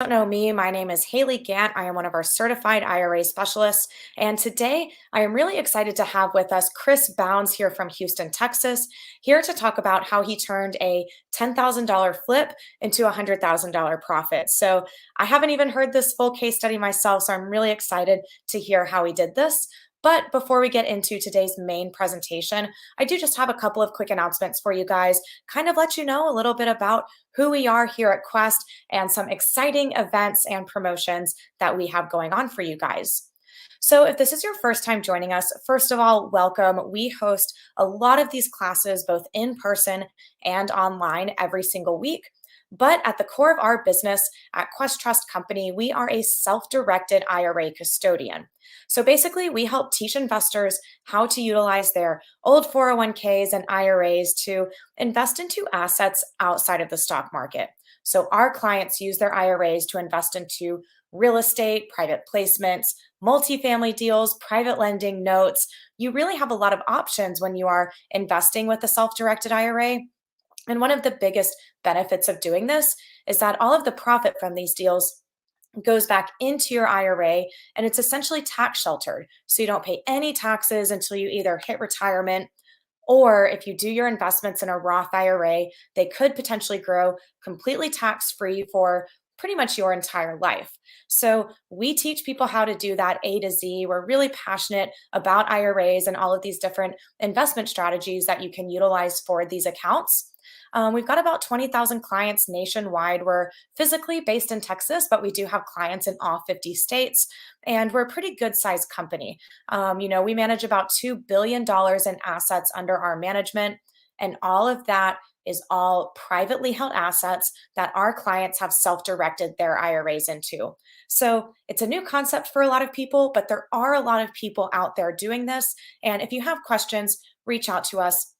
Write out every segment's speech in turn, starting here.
Don't know me, my name is Haley Gant. I am one of our certified IRA specialists. And today I am really excited to have with us Chris Bounds here from Houston, Texas, here to talk about how he turned a $10,000 flip into a $100,000 profit. So I haven't even heard this full case study myself, so I'm really excited to hear how he did this. But before we get into today's main presentation, I do just have a couple of quick announcements for you guys, kind of let you know a little bit about who we are here at Quest and some exciting events and promotions that we have going on for you guys. So, if this is your first time joining us, first of all, welcome. We host a lot of these classes both in person and online every single week. But at the core of our business at Quest Trust Company, we are a self directed IRA custodian. So basically, we help teach investors how to utilize their old 401ks and IRAs to invest into assets outside of the stock market. So our clients use their IRAs to invest into real estate, private placements, multifamily deals, private lending notes. You really have a lot of options when you are investing with a self directed IRA. And one of the biggest benefits of doing this is that all of the profit from these deals goes back into your IRA and it's essentially tax sheltered. So you don't pay any taxes until you either hit retirement, or if you do your investments in a Roth IRA, they could potentially grow completely tax free for pretty much your entire life. So we teach people how to do that A to Z. We're really passionate about IRAs and all of these different investment strategies that you can utilize for these accounts. We've got about 20,000 clients nationwide. We're physically based in Texas, but we do have clients in all 50 states, and we're a pretty good sized company. We manage about $2 billion in assets under our management, and all of that is all privately held assets that our clients have self directed their IRAs into. So it's a new concept for a lot of people, but there are a lot of people out there doing this. And if you have questions, reach out to us.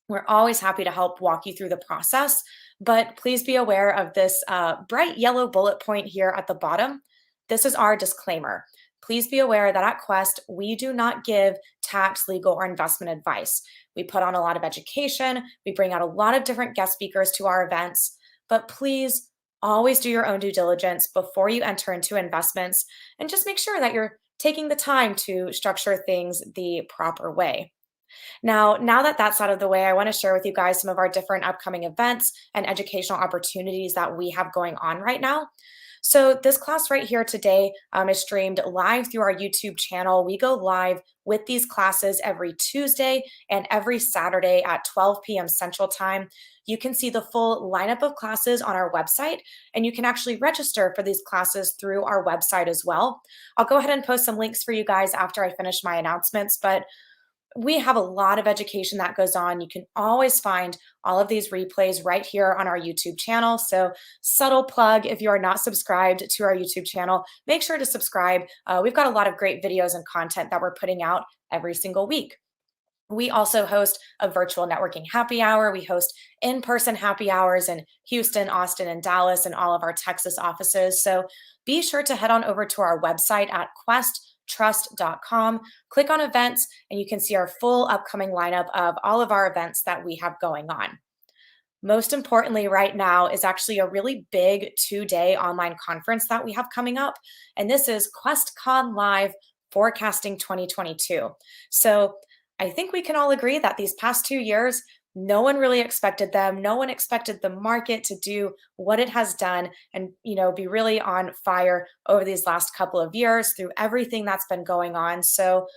We're always happy to help walk you through the process, but please be aware of this bright yellow bullet point here at the bottom. This is our disclaimer. Please be aware that at Quest, we do not give tax, legal, or investment advice. We put on a lot of education, we bring out a lot of different guest speakers to our events, but please always do your own due diligence before you enter into investments and just make sure that you're taking the time to structure things the proper way. Now that that's out of the way, I want to share with you guys some of our different upcoming events and educational opportunities that we have going on right now. So this class right here today is streamed live through our YouTube channel. We go live with these classes every Tuesday and every Saturday at 12 p.m. Central Time. You can see the full lineup of classes on our website, and you can actually register for these classes through our website as well. I'll go ahead and post some links for you guys after I finish my announcements, but we have a lot of education that goes on. You can always find all of these replays right here on our YouTube channel. So, subtle plug, if you are not subscribed to our YouTube channel, make sure to subscribe. We've got a lot of great videos and content that we're putting out every single week. We also host a virtual networking happy hour. We host in person happy hours in Houston, Austin, and Dallas, and all of our Texas offices. So be sure to head on over to our website at questtrust.com, click on events, and you can see our full upcoming lineup of all of our events that we have going on. Most importantly, right now is actually a really big 2-day online conference that we have coming up. And this is QuestCon Live Forecasting 2022. So I think we can all agree that these past 2 years, no one really expected them. No one expected the market to do what it has done and, be really on fire over these last couple of years through everything that's been going on. So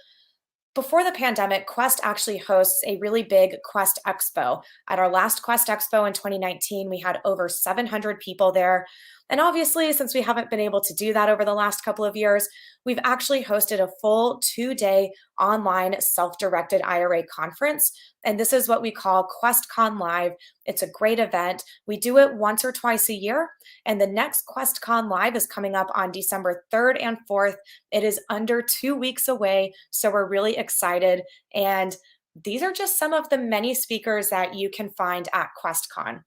before the pandemic, Quest actually hosts a really big Quest Expo. At our last Quest Expo in 2019, we had over 700 people there. And obviously, since we haven't been able to do that over the last couple of years, we've actually hosted a full 2-day online self-directed IRA conference. And this is what we call QuestCon Live. It's a great event. We do it once or twice a year. And the next QuestCon Live is coming up on December 3rd and 4th. It is under 2 weeks away. So we're really excited. And these are just some of the many speakers that you can find at QuestCon.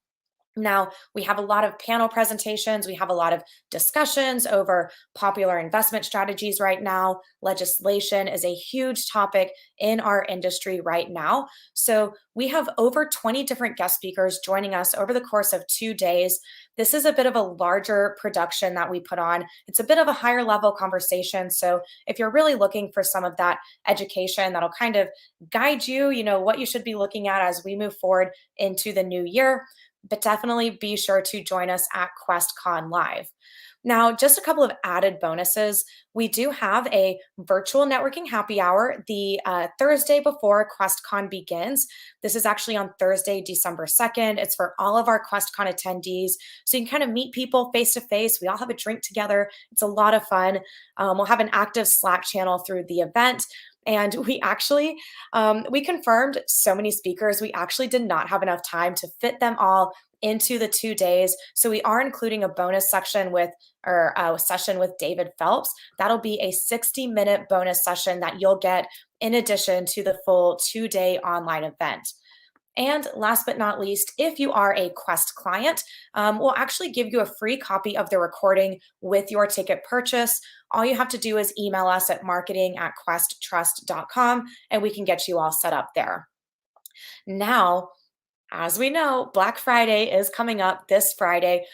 Now, we have a lot of panel presentations. We have a lot of discussions over popular investment strategies right now. Legislation is a huge topic in our industry right now. So, we have over 20 different guest speakers joining us over the course of 2 days. This is a bit of a larger production that we put on. It's a bit of a higher level conversation. So, if you're really looking for some of that education that'll kind of guide you, what you should be looking at as we move forward into the new year, but definitely be sure to join us at QuestCon Live. Now, just a couple of added bonuses. We do have a virtual networking happy hour the Thursday before QuestCon begins. This is actually on Thursday, December 2nd. It's for all of our QuestCon attendees. So you can kind of meet people face to face. We all have a drink together. It's a lot of fun. We'll have an active Slack channel through the event. And we actually, we confirmed so many speakers. We actually did not have enough time to fit them all into the 2 days. So we are including a bonus section or a session with David Phelps. That'll be a 60-minute bonus session that you'll get in addition to the full 2-day online event. And last but not least, if you are a Quest client, we'll actually give you a free copy of the recording with your ticket purchase. All you have to do is email us at marketing@questtrust.com and we can get you all set up there. Now, as we know, Black Friday is coming up this Friday.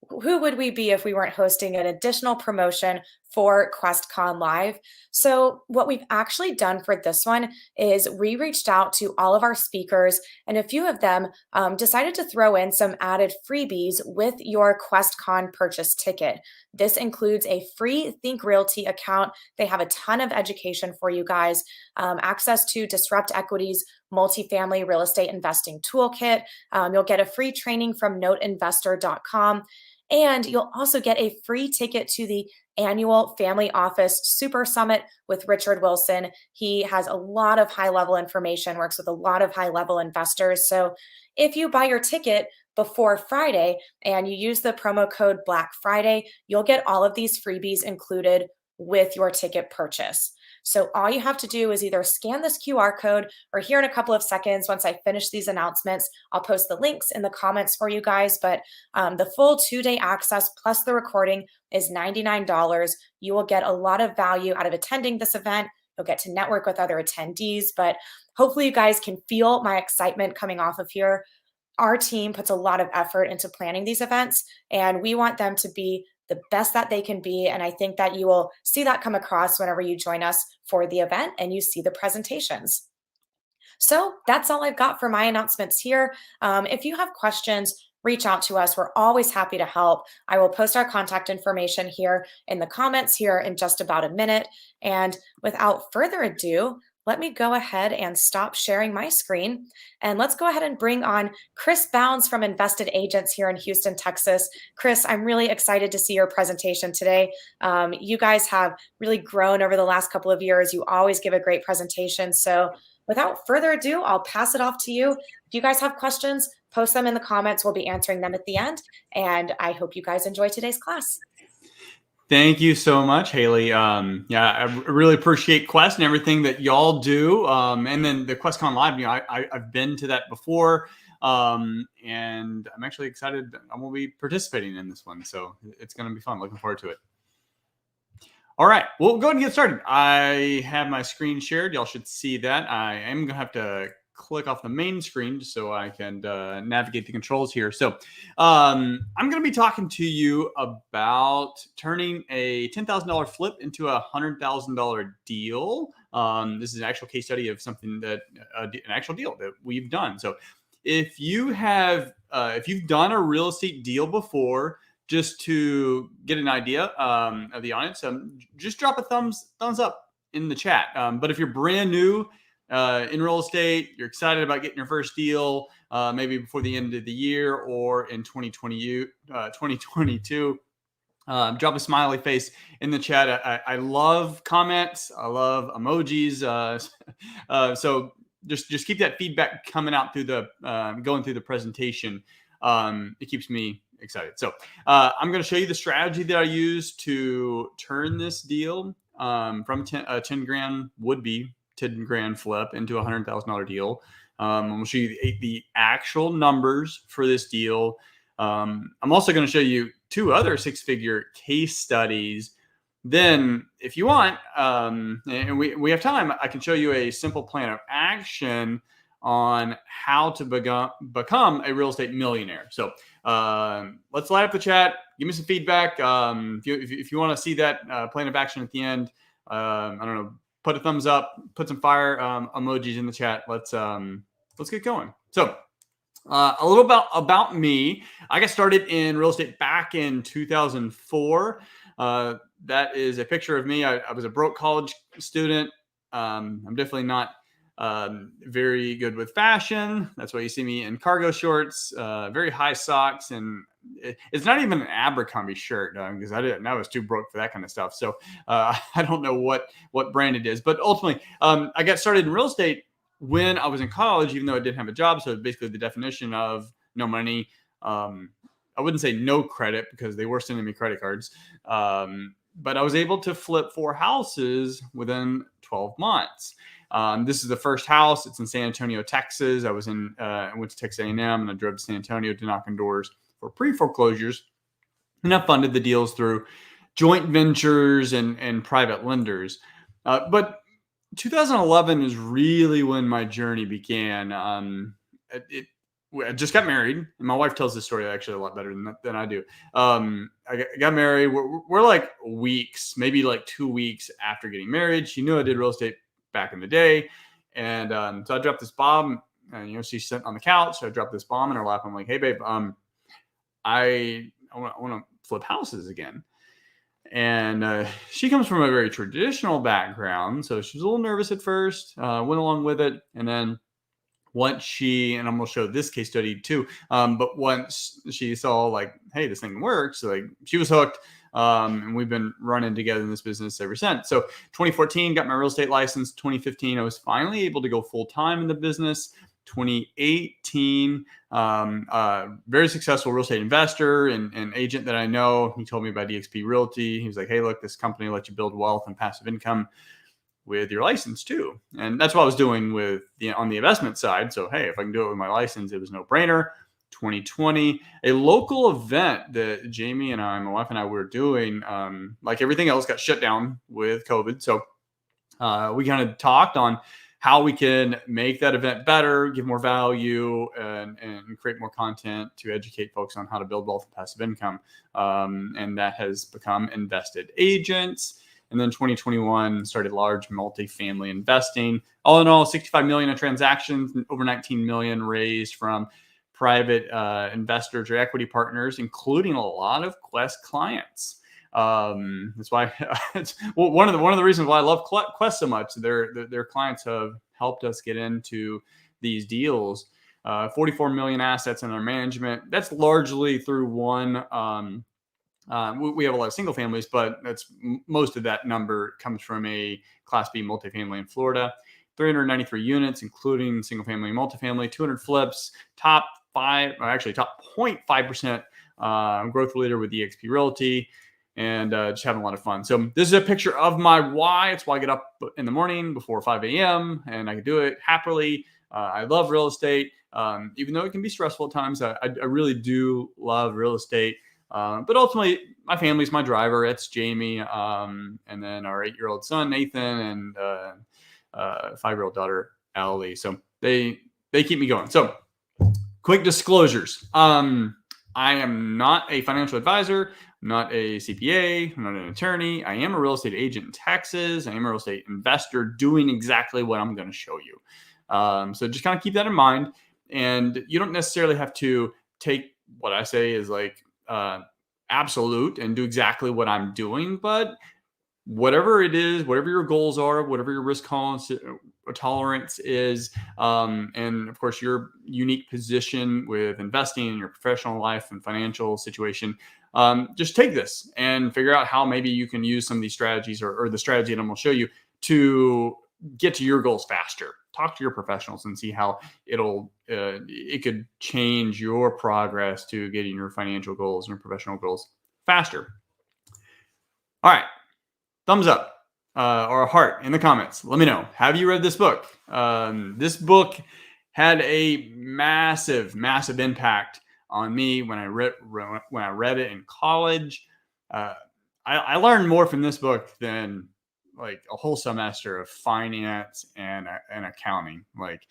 Who would we be if we weren't hosting an additional promotion for QuestCon Live? So, what we've actually done for this one is we reached out to all of our speakers, and a few of them decided to throw in some added freebies with your QuestCon purchase ticket. This includes a free Think Realty account. They have a ton of education for you guys, access to Disrupt Equity's multifamily real estate investing toolkit. You'll get a free training from noteinvestor.com. And you'll also get a free ticket to the annual Family Office Super Summit with Richard Wilson. He has a lot of high level information, works with a lot of high level investors. So if you buy your ticket before Friday and you use the promo code Black Friday, you'll get all of these freebies included with your ticket purchase. So all you have to do is either scan this QR code, or here in a couple of seconds, once I finish these announcements, I'll post the links in the comments for you guys. But the full 2-day access plus the recording is $99. You will get a lot of value out of attending this event. You'll get to network with other attendees, but hopefully you guys can feel my excitement coming off of here. Our team puts a lot of effort into planning these events, and we want them to be the best that they can be. And I think that you will see that come across whenever you join us for the event and you see the presentations. So that's all I've got for my announcements here. If you have questions, reach out to us. We're always happy to help. I will post our contact information here in the comments here in just about a minute. And without further ado, let me go ahead and stop sharing my screen. And let's go ahead and bring on Chris Bounds from Invested Agents here in Houston, Texas. Chris, I'm really excited to see your presentation today. You guys have really grown over the last couple of years. You always give a great presentation. So without further ado, I'll pass it off to you. If you guys have questions, post them in the comments. We'll be answering them at the end. And I hope you guys enjoy today's class. Thank you so much, Haley. Yeah, I really appreciate Quest and everything that y'all do. And then the QuestCon Live, I've been to that before. And I'm actually excited. I will be participating in this one. So it's going to be fun. Looking forward to it. All right, we'll go ahead and get started. I have my screen shared. Y'all should see that. I am going to have to click off the main screen just so I can navigate the controls here. So I'm going to be talking to you about turning a $10,000 flip into a $100,000 deal. This is an actual case study of something that an actual deal that we've done. So if you've done a real estate deal before, just to get an idea of the audience, just drop a thumbs up in the chat. But if you're brand new in real estate, you're excited about getting your first deal, maybe before the end of the year or in 2022, drop a smiley face in the chat. I love comments. I love emojis. So just keep that feedback coming out through going through the presentation. It keeps me excited. So I'm going to show you the strategy that I use to turn this deal from 10 grand would-be 10 grand flip into a $100,000 deal. I'm going to show you the actual numbers for this deal. I'm also going to show you 2 other 6-figure case studies. Then, if you want, and we have time, I can show you a simple plan of action on how to become a real estate millionaire. So let's light up the chat. Give me some feedback. If you want to see that plan of action at the end, I don't know, put a thumbs up, put some fire emojis in the chat. Let's get going. So a little about me. I got started in real estate back in 2004. That is a picture of me. I was a broke college student. I'm definitely not very good with fashion. That's why you see me in cargo shorts, very high socks, and it's not even an Abercrombie shirt because I was too broke for that kind of stuff. So I don't know what brand it is, but ultimately I got started in real estate when I was in college, even though I didn't have a job. So basically the definition of no money. I wouldn't say no credit because they were sending me credit cards. But I was able to flip 4 houses within 12 months. This is the first house. It's in San Antonio, Texas. I went to Texas A&M and I drove to San Antonio to knock on doors for pre-foreclosures. And I funded the deals through joint ventures and private lenders. But 2011 is really when my journey began. I just got married, and my wife tells this story actually a lot better than I do. I got married. We're like weeks, maybe like 2 weeks after getting married. She knew I did real estate back in the day, and so I dropped this bomb. And, she's sitting on the couch. So I dropped this bomb in her lap. I'm like, "Hey, babe, I want to flip houses again." And she comes from a very traditional background, so she was a little nervous at first. Went along with it, and then once and I'm going to show this case study too. But once she saw like, hey, this thing works, like she was hooked. And we've been running together in this business ever since. So 2014, got my real estate license. 2015, I was finally able to go full time in the business. 2018, very successful real estate investor and agent that I know. He told me about EXP Realty. He was like, hey, look, this company lets you build wealth and passive income with your license too. And that's what I was doing on the investment side. So, hey, if I can do it with my license, it was no brainer. 2020, a local event that Jamie and my wife and I were doing, like everything else got shut down with COVID. So we kind of talked on how we can make that event better, give more value, and create more content to educate folks on how to build wealth and passive income. And that has become Invested Agents. And then 2021 started large multifamily investing. All in all, 65 million in transactions, over 19 million raised from private investors or equity partners, including a lot of Quest clients. That's why it's one of the reasons why I love Quest so much. Their clients have helped us get into these deals. 44 million assets in our management. That's largely through one. We have a lot of single families, but most of that number comes from a Class B multifamily in Florida. 393 units, including single family and multifamily. 200 flips. Top 0.5% growth leader with EXP Realty. And just having a lot of fun. So this is a picture of my why. It's why I get up in the morning before 5 a.m. and I can do it happily. I love real estate, even though it can be stressful at times. I really do love real estate. But ultimately, my family's my driver. It's Jamie, and then our 8-year-old son, Nathan, and 5-year-old daughter, Allie. So they keep me going. So quick disclosures. I am not a financial advisor, not a CPA, I'm not an attorney. I am a real estate agent in Texas. I am a real estate investor doing exactly what I'm going to show you. So just kind of keep that in mind. And you don't necessarily have to take what I say is like absolute and do exactly what I'm doing, but whatever it is, whatever your goals are, whatever your risk tolerance is, and of course your unique position with investing in your professional life and financial situation, just take this and figure out how maybe you can use some of these strategies or the strategy that I'm going to show you to get to your goals faster. Talk to your professionals and see how it could change your progress to getting your financial goals and your professional goals faster. All right. Thumbs up or a heart in the comments. Let me know. Have you read this book? This book had a massive, massive impact on me when I read it in college. Uh, I learned more from this book than like a whole semester of finance and accounting. Like,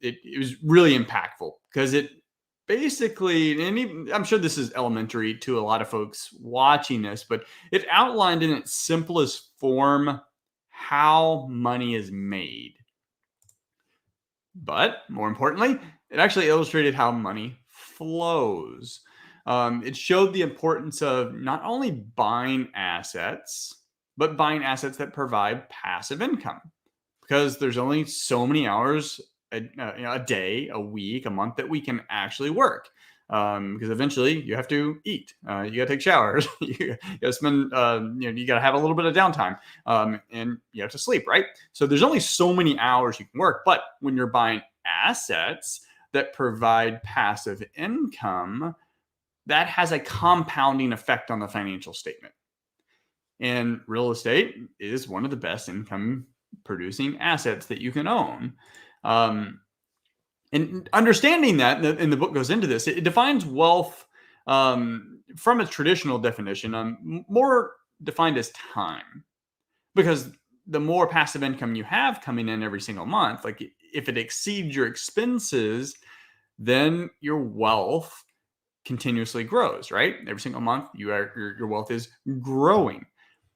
it was really impactful because it basically, and even, I'm sure this is elementary to a lot of folks watching this, but it outlined in its simplest form how money is made. But more importantly, it actually illustrated how money flows. It showed the importance of not only buying assets, but buying assets that provide passive income, because there's only so many hours a day, a week, a month that we can actually work. Because eventually you have to eat, you got to take showers, you got to spend, you got to have a little bit of downtime, and you have to sleep, right? So there's only so many hours you can work. But when you're buying assets that provide passive income, that has a compounding effect on the financial statement. And real estate is one of the best income producing assets that you can own. And understanding that, and the book goes into this, it defines wealth from a traditional definition, more defined as time. Because the more passive income you have coming in every single month, like if it exceeds your expenses, then your wealth continuously grows, right? Every single month, your wealth is growing.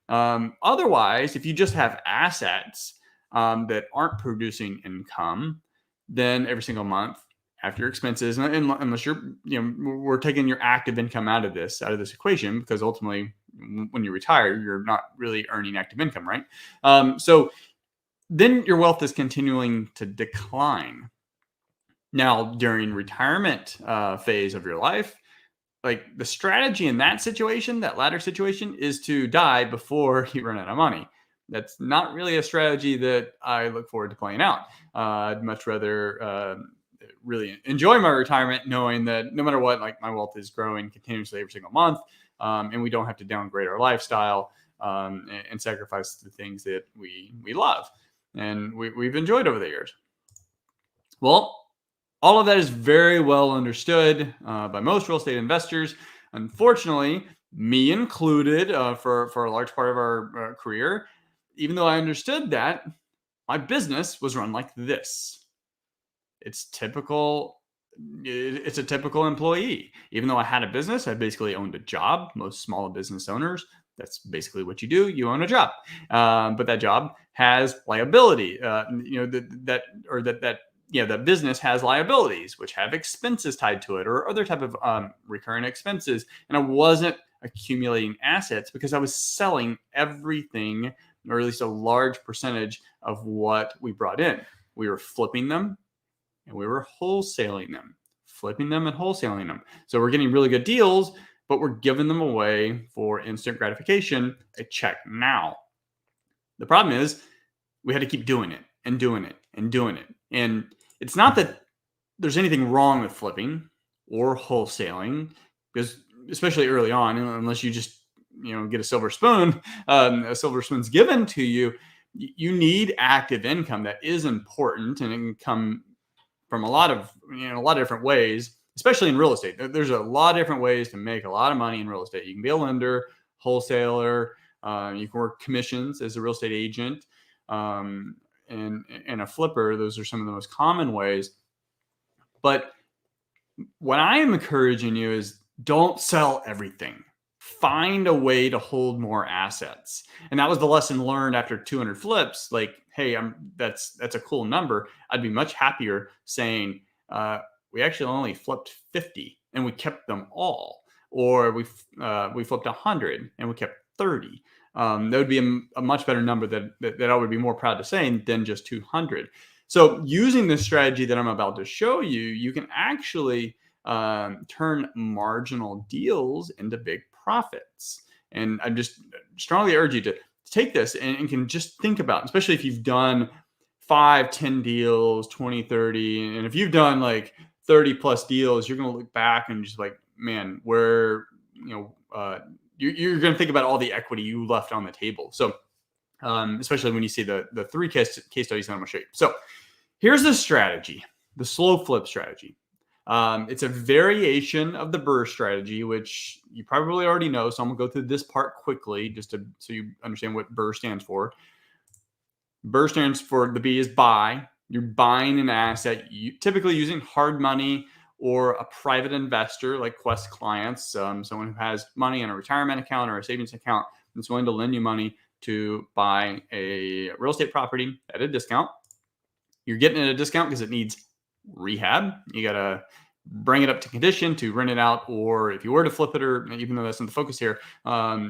Otherwise, if you just have assets that aren't producing income, then every single month after your expenses, and unless we're taking your active income out of this equation, because ultimately when you retire, you're not really earning active income, right? So then your wealth is continuing to decline. Now, during retirement phase of your life, like the strategy in that situation, that latter situation, is to die before you run out of money. That's not really a strategy that I look forward to playing out. I'd much rather really enjoy my retirement, knowing that no matter what, like my wealth is growing continuously every single month, and we don't have to downgrade our lifestyle and sacrifice the things that we love and we've enjoyed over the years. Well, all of that is very well understood by most real estate investors. Unfortunately, me included, for a large part of our career, even though I understood that, my business was run like this. It's typical. It's a typical employee. Even though I had a business, I basically owned a job. Most small business owners, that's basically what you do. You own a job, but that job has liability. That business has liabilities, which have expenses tied to it, or other type of recurring expenses. And I wasn't accumulating assets because I was selling everything, or at least a large percentage of what we brought in. We were flipping them and we were wholesaling them, flipping them and wholesaling them. So we're getting really good deals, but we're giving them away for instant gratification, a check now. The problem is we had to keep doing it and doing it and doing it. And it's not that there's anything wrong with flipping or wholesaling, because especially early on, unless you just get a silver spoon, a silver spoon's given to you, you need active income. That is important, and it can come from a lot of different ways, especially in real estate. There's a lot of different ways to make a lot of money in real estate. You can be a lender, wholesaler, you can work commissions as a real estate agent, and a flipper. Those are some of the most common ways. But what I am encouraging you is don't sell everything. Find a way to hold more assets. And that was the lesson learned after 200 flips. Like, hey, that's a cool number. I'd be much happier saying we actually only flipped 50 and we kept them all, or we flipped 100 and we kept 30. That would be a much better number that I would be more proud to say than just 200. So using this strategy that I'm about to show you, you can actually turn marginal deals into big profits. And I just strongly urge you to take this and can just think about, especially if you've done 5, 10 deals, 20, 30. And if you've done like 30 plus deals, you're going to look back and just like, man, where, you're going to think about all the equity you left on the table. So especially when you see the 3 case studies that I'm going to show you. So here's the strategy, the slow flip strategy. It's a variation of the BRRRR strategy, which you probably already know. So I'm gonna go through this part quickly, so you understand what BRRRR stands for. BRRRR stands for, the B is buy. You're buying an asset, typically using hard money or a private investor like Quest clients, someone who has money in a retirement account or a savings account that's willing to lend you money to buy a real estate property at a discount. You're getting it at a discount because it needs rehab. You got to bring it up to condition to rent it out, or if you were to flip it, or even though that's not the focus here,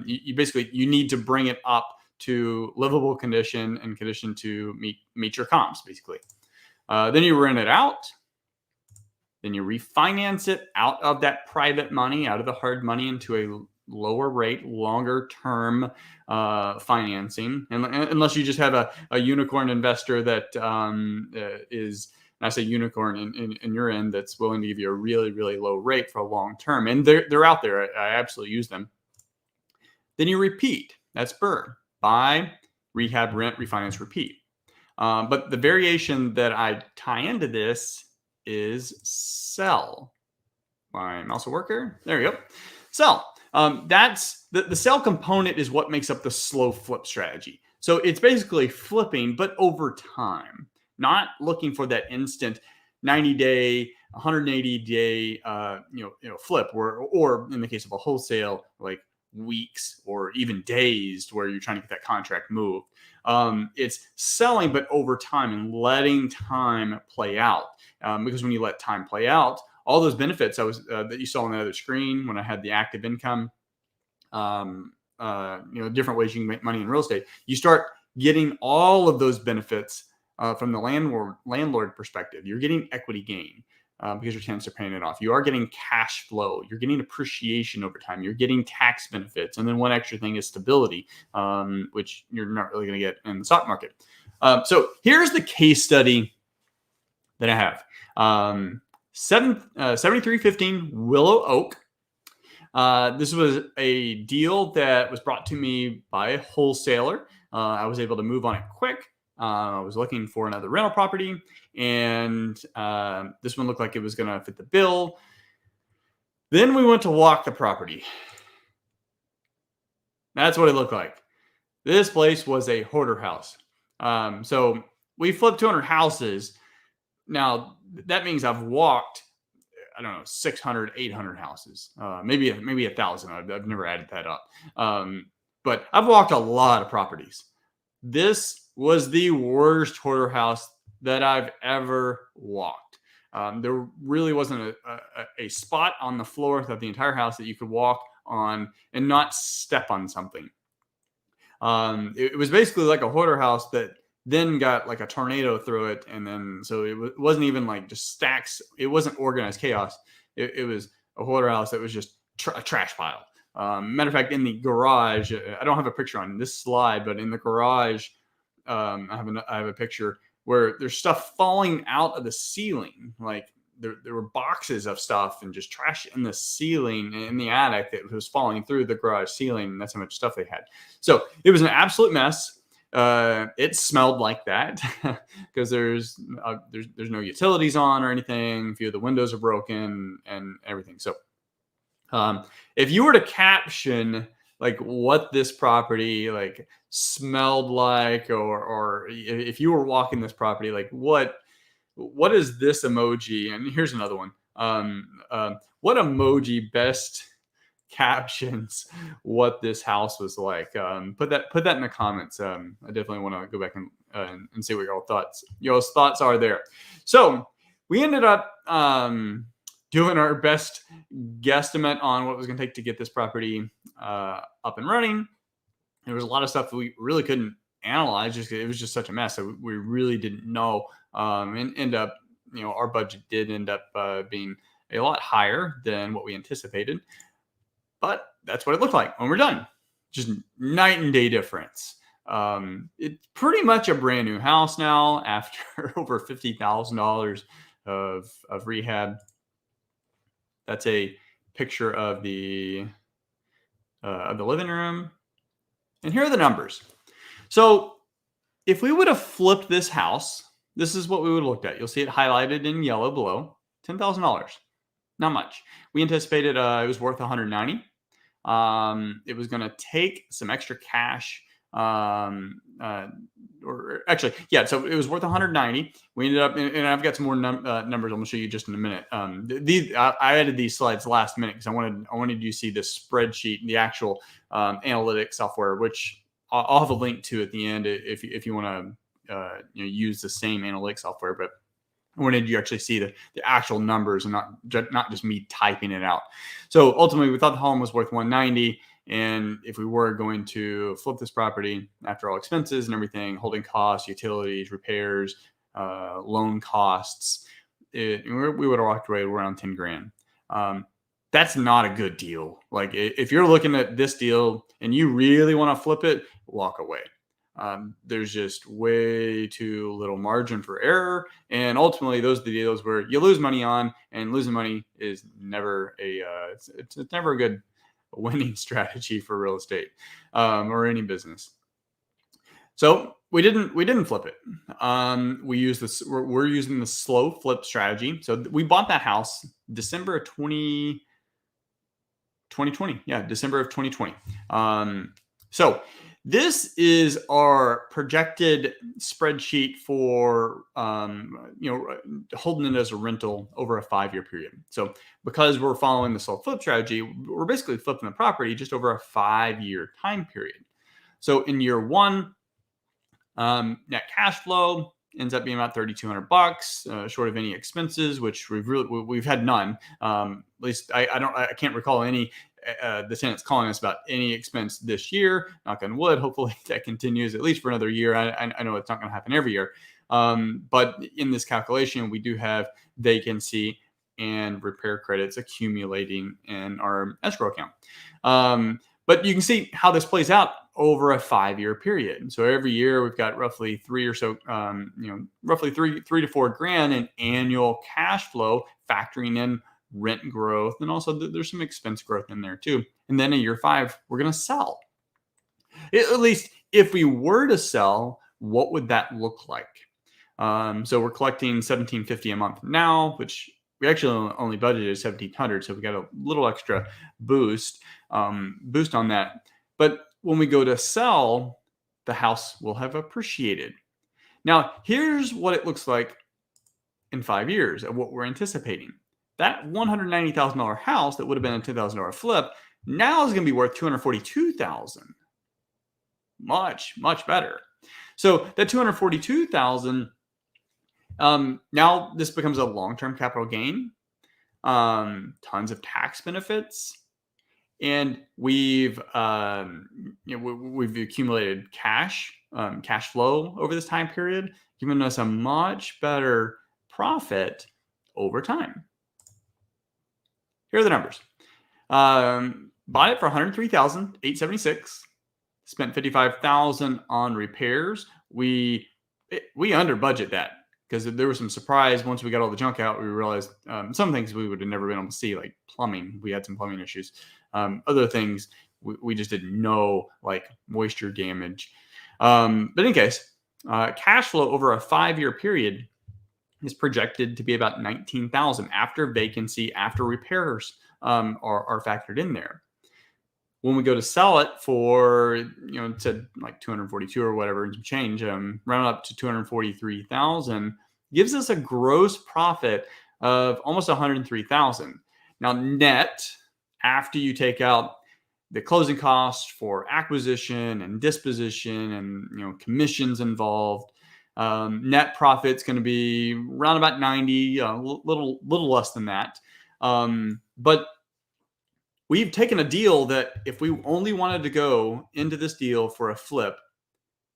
you basically need to bring it up to livable condition and condition to meet your comps, basically. Then you rent it out. Then you refinance it out of that private money, out of the hard money, into a lower rate, longer term financing. And unless you just have a unicorn investor that is, and I say unicorn in your end, that's willing to give you a really, really low rate for a long term. And they're out there. I absolutely use them. Then you repeat. That's BRRRR. Buy, rehab, rent, refinance, repeat. But the variation that I tie into this is sell. My mouse will work here. There we go. Sell. That's the sell component is what makes up the slow flip strategy. So it's basically flipping, but over time, not looking for that instant 90-day, 180-day, flip, or in the case of a wholesale, like weeks or even days, where you're trying to get that contract moved. It's selling, but over time, and letting time play out. Because when you let time play out, all those benefits that you saw on the other screen when I had the active income, different ways you can make money in real estate, you start getting all of those benefits from the landlord perspective. You're getting equity gain because your tenants are paying it off. You are getting cash flow. You're getting appreciation over time. You're getting tax benefits. And then one extra thing is stability, which you're not really going to get in the stock market. So here's the case study that I have. 7315 Willow Oak. This was a deal that was brought to me by a wholesaler. I was able to move on it quick. I was looking for another rental property, and this one looked like it was going to fit the bill. Then we went to walk the property. That's what it looked like. This place was a hoarder house. So we flipped 200 houses. Now, that means I've walked, 600, 800 houses, maybe 1,000. I've never added that up. But I've walked a lot of properties. This was the worst hoarder house that I've ever walked. There really wasn't a spot on the floor throughout the entire house that you could walk on and not step on something. It was basically like a hoarder house that then got like a tornado through it. And then, so it wasn't even like just stacks. It wasn't organized chaos. It was a hoarder house that was just a trash pile. Matter of fact, in the garage, I don't have a picture on this slide, but in the garage, I have a picture where there's stuff falling out of the ceiling. Like there were boxes of stuff and just trash in the ceiling in the attic that was falling through the garage ceiling. And that's how much stuff they had. So it was an absolute mess. It smelled like that because there's no utilities on or anything. A few of the windows are broken and everything. So if you were to caption like what this property like smelled like, or if you were walking this property, like what is this emoji? And here's another one. What emoji best captions what this house was like? Put that in the comments. I definitely want to go back and see what y'all's thoughts are there. So we ended up doing our best guesstimate on what it was going to take to get this property up and running. There was a lot of stuff that we really couldn't analyze just because it was just such a mess. So we really didn't know. And end up, our budget did end up being a lot higher than what we anticipated. But that's what it looked like when we're done. Just night and day difference. It's pretty much a brand new house now after over $50,000 of rehab. That's a picture of the living room. And here are the numbers. So if we would have flipped this house, this is what we would have looked at. You'll see it highlighted in yellow below, $10,000. not much. We anticipated it was worth 190. It was going to take some extra cash. Or actually, yeah. So it was worth 190. We ended up, and I've got some more numbers. I'm going to show you just in a minute. I added these slides last minute because I wanted you to see this spreadsheet, the actual analytics software, which I'll have a link to at the end if you want to use the same analytics software, but I wanted you to actually see the actual numbers and not just me typing it out. So ultimately, we thought the home was worth 190, and if we were going to flip this property after all expenses and everything, holding costs, utilities, repairs, loan costs, we would have walked away around 10 grand. That's not a good deal. Like if you're looking at this deal and you really want to flip it, walk away. There's just way too little margin for error, and ultimately, those are the deals where you lose money on, and losing money is never it's never a good winning strategy for real estate or any business. So we didn't flip it. We use this. We're using the slow flip strategy. So we bought that house December of 2020. Yeah, December of 2020. So this is our projected spreadsheet for holding it as a rental over a 5-year period. So because we're following the slow flip strategy, we're basically flipping the property just over a 5-year time period. So in year one, net cash flow ends up being about $3,200, short of any expenses, which we've had none. At least I can't recall any the tenants calling us about any expense this year. Knock on wood. Hopefully that continues at least for another year. I know it's not going to happen every year, but in this calculation, we do have vacancy and repair credits accumulating in our escrow account. But you can see how this plays out over a 5-year period. So every year we've got roughly roughly three to four grand in annual cash flow, factoring in rent growth, and also there's some expense growth in there too. And then in year 5, we're going to sell. At least if we were to sell, what would that look like? So we're collecting $1,750 a month now, which we actually only budgeted $1,700, so we got a little extra boost on that. But when we go to sell, the house will have appreciated. Now, here's what it looks like in 5 years of what we're anticipating. That $190,000 house that would have been a $10,000 flip now is going to be worth $242,000. Much better. So that $242,000. Now this becomes a long-term capital gain, tons of tax benefits, and we've accumulated cash flow over this time period, giving us a much better profit over time. Here are the numbers. Bought it for $103,876. Spent $55,000 on repairs. We under budget that because there was some surprise once we got all the junk out. We realized some things we would have never been able to see, like plumbing. We had some plumbing issues. Other things we just didn't know, like moisture damage. But in any case, cash flow over a 5-year period is projected to be about $19,000 after vacancy, after repairs are factored in there. When we go to sell it for, it said like 242 or whatever and some change, round up to 243,000, gives us a gross profit of almost 103,000. Now, net, after you take out the closing costs for acquisition and disposition and commissions involved, net profit's going to be around about 90, a little less than that. But we've taken a deal that if we only wanted to go into this deal for a flip,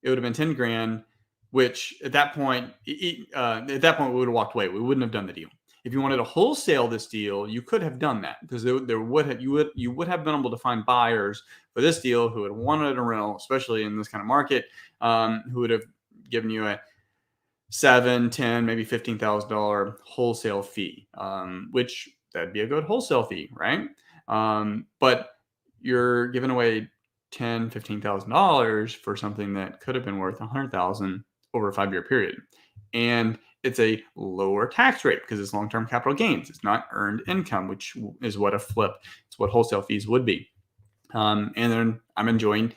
it would have been 10 grand, which at that point we would have walked away. We wouldn't have done the deal. If you wanted to wholesale this deal, you could have done that because you would have been able to find buyers for this deal who would have wanted a rental, especially in this kind of market, who would have given you a $7,000, $10,000, maybe $15,000 wholesale fee, which that'd be a good wholesale fee, right? But you're giving away $10,000, $15,000 for something that could have been worth $100,000 over a 5-year period. And it's a lower tax rate because it's long-term capital gains. It's not earned income, which is what a flip, it's what wholesale fees would be. And then I'm enjoying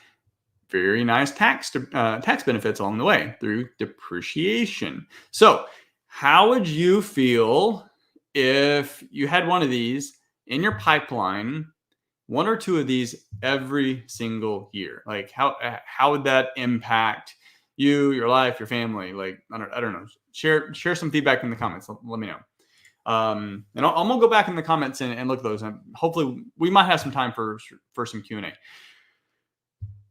very nice tax benefits along the way through depreciation. So how would you feel if you had one of these in your pipeline, one or two of these every single year? Like how would that impact you, your life, your family? Like I don't know. Share some feedback in the comments. Let me know. And I'm gonna go back in the comments and look at those. And hopefully we might have some time for some Q&A.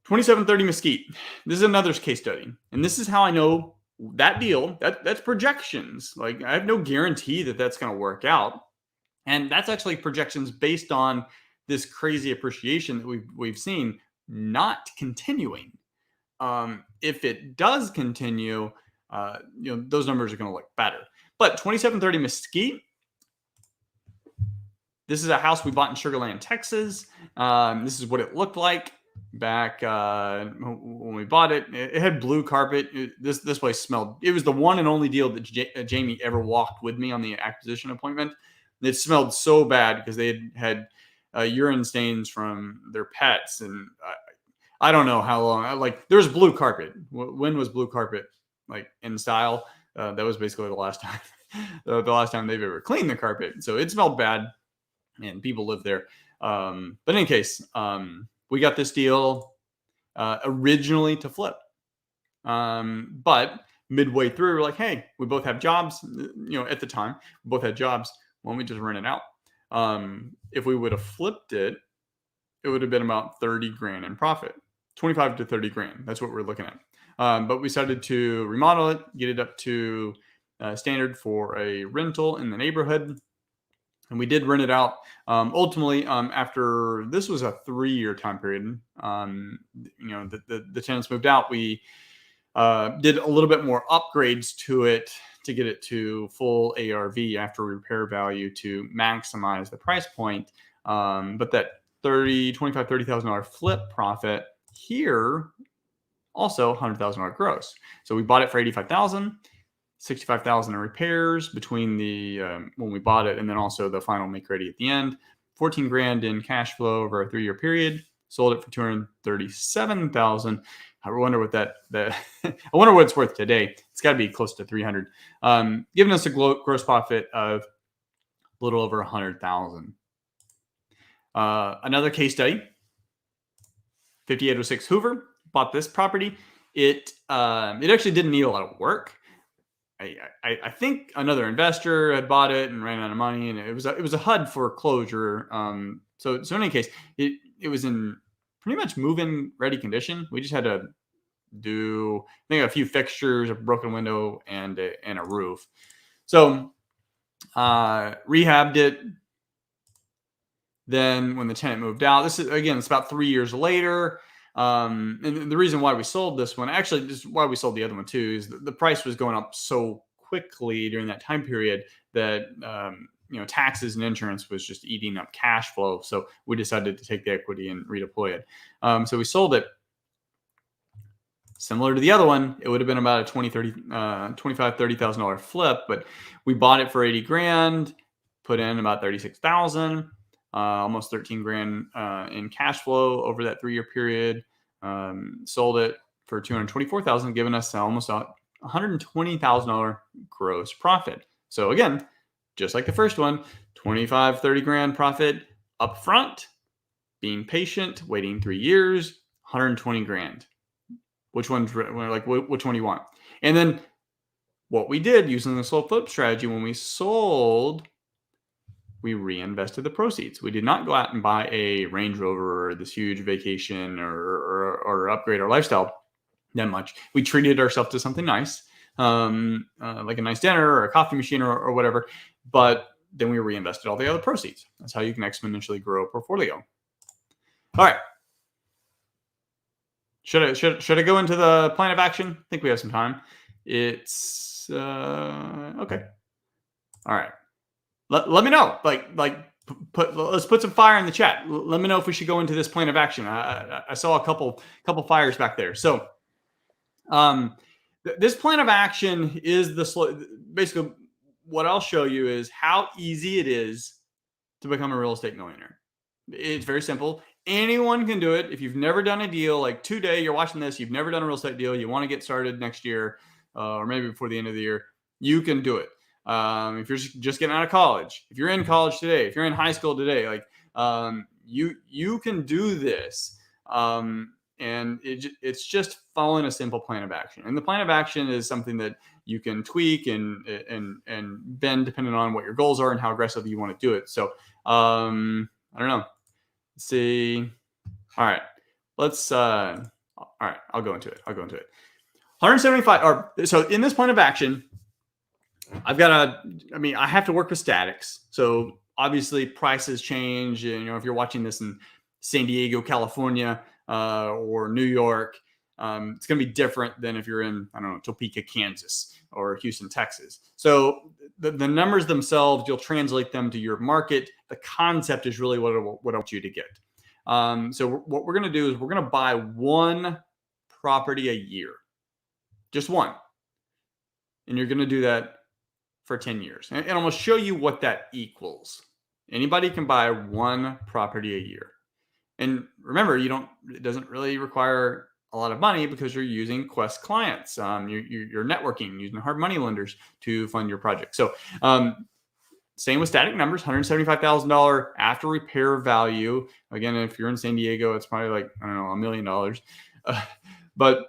2730 Mesquite. This is another case study. And this is how I know that deal, that's projections. Like I have no guarantee that that's going to work out. And that's actually projections based on this crazy appreciation that we've seen not continuing. If it does continue, those numbers are going to look better. But 2730 Mesquite, this is a house we bought in Sugar Land, Texas. This is what it looked like back when we bought it. It had blue carpet. This place smelled. It was the one and only deal that Jamie ever walked with me on the acquisition appointment. It smelled so bad because they had urine stains from their pets, and I don't know how long. Like there was blue carpet. When was blue carpet like in style? That was basically the last time. The last time they've ever cleaned the carpet. So it smelled bad, and people lived there. But in any case, we got this deal originally to flip. But midway through, we're like, hey, we both have jobs. At the time, we both had jobs. Why don't we just rent it out? If we would have flipped it, it would have been about 30 grand in profit, 25 to 30 grand. That's what we're looking at. But we decided to remodel it, get it up to standard for a rental in the neighborhood. And we did rent it out. Ultimately, after this was a 3-year time period, the tenants moved out. We did a little bit more upgrades to it to get it to full ARV after repair value to maximize the price point. But that $30,000 flip profit here, also $100,000 gross. So we bought it for $85,000. 65,000 in repairs between the when we bought it and then also the final make ready at the end. 14 grand in cash flow over a 3-year period. Sold it for 237,000. I wonder what that I wonder what it's worth today. It's got to be close to 300. Giving us a gross profit of a little over 100,000. Another case study. 5806 Hoover. Bought this property. It actually didn't need a lot of work. I think another investor had bought it and ran out of money, and it was a HUD foreclosure. So in any case, it was in pretty much move-in ready condition. We just had to do, I think, a few fixtures, a broken window, and a roof. So rehabbed it. Then when the tenant moved out, this is again, it's about 3 years later. And the reason why we sold this one, actually, just why we sold the other one too, is the price was going up so quickly during that time period that taxes and insurance was just eating up cash flow. So we decided to take the equity and redeploy it. So we sold it. Similar to the other one, it would have been about a $25,000-$30,000 flip, but we bought it for 80 grand, put in about 36,000. Almost 13 grand in cash flow over that 3-year period. Sold it for 224,000, giving us almost $120,000 gross profit. So again, just like the first one, 25, 30 grand profit up front, being patient, waiting 3 years, 120 grand. Which one do you want? And then what we did using the slow flip strategy when we sold, we reinvested the proceeds. We did not go out and buy a Range Rover or this huge vacation or upgrade our lifestyle that much. We treated ourselves to something nice, like a nice dinner or a coffee machine or whatever. But then we reinvested all the other proceeds. That's how you can exponentially grow a portfolio. All right. Should I go into the plan of action? I think we have some time. It's okay. All right. Let me know. Let's put some fire in the chat. Let me know if we should go into this plan of action. I saw a couple fires back there. So, This plan of action is basically what I'll show you is how easy it is to become a real estate millionaire. It's very simple. Anyone can do it. If you've never done a deal, like today, you're watching this, you've never done a real estate deal, you want to get started next year, or maybe before the end of the year, you can do it. If you're just getting out of college, if you're in college today, if you're in high school today, like you can do this. And it's just following a simple plan of action. And the plan of action is something that you can tweak and bend depending on what your goals are and how aggressive you want to do it. So I don't know. Let's see. All right. All right. I'll go into it. 175. So in this plan of action, I have to work with statics. So obviously prices change. And, if you're watching this in San Diego, California, or New York, it's going to be different than if you're in, I don't know, Topeka, Kansas, or Houston, Texas. So the numbers themselves, you'll translate them to your market. The concept is really what I want you to get. So what we're going to do is we're going to buy one property a year, just one. And you're going to do that for 10 years. And I'm going to show you what that equals. Anybody can buy one property a year. And remember, it doesn't really require a lot of money because you're using Quest clients. You're networking, using hard money lenders to fund your project. So same with static numbers, $175,000 after repair value. Again, if you're in San Diego, it's probably like, I don't know, $1 million. But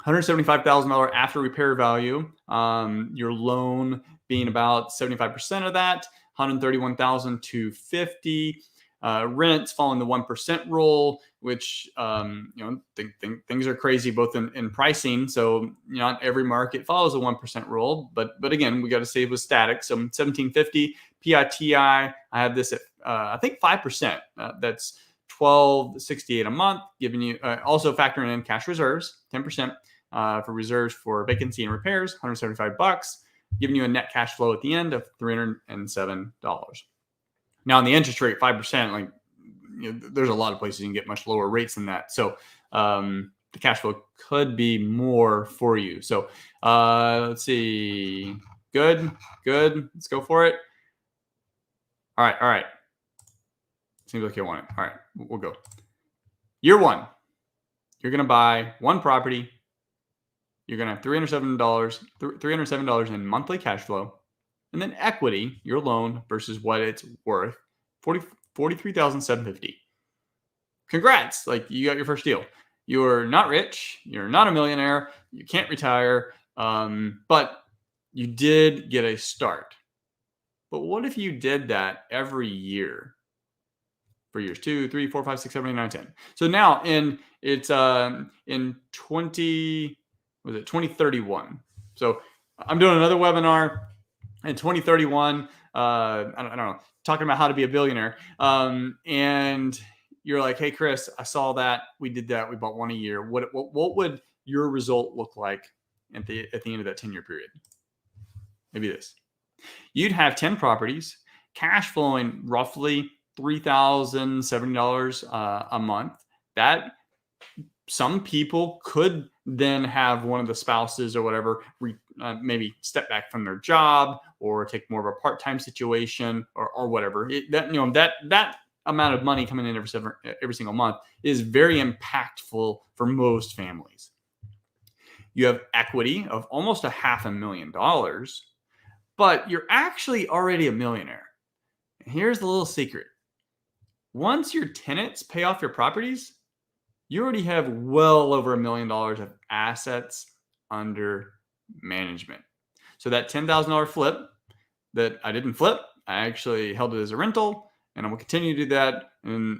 $175,000 after repair value, your loan being about 75% of that, $131,250. Rents following the 1% rule, which things are crazy both in pricing. So not every market follows a 1% rule, but again, we got to save with static. So 1750 PITI. I have this at I think 5%. That's $12.68 a month, giving you also factoring in cash reserves, 10% for reserves for vacancy and repairs, $175, giving you a net cash flow at the end of $307. Now, on the interest rate, 5%, there's a lot of places you can get much lower rates than that. So the cash flow could be more for you. So let's see. Good. Let's go for it. All right. Seems like you want it. All right, we'll go. Year one, you're going to buy one property. You're going to have $307 in monthly cash flow. And then equity, your loan versus what it's worth, $43,750. Congrats, you got your first deal. You're not rich, you're not a millionaire, you can't retire, but you did get a start. But what if you did that every year for years 2, 3, 4, 5, 6, 7, 8, 9, 10? So now in 2031. So I'm doing another webinar in 2031, I don't know, talking about how to be a billionaire. And you're like, hey, Chris, I saw that. We did that. We bought one a year. What would your result look like at the end of that 10-year period? Maybe this. You'd have 10 properties, cash flowing roughly $3,070 a month. That some people could then have one of the spouses or whatever maybe step back from their job or take more of a part-time situation or whatever. That amount of money coming in every single month is very impactful for most families. You have equity of almost $500,000, but you're actually already a millionaire. Here's the little secret. Once your tenants pay off your properties, you already have well over $1 million of assets under management. So that $10,000 flip that I didn't flip, I actually held it as a rental, and I'm going to continue to do that. And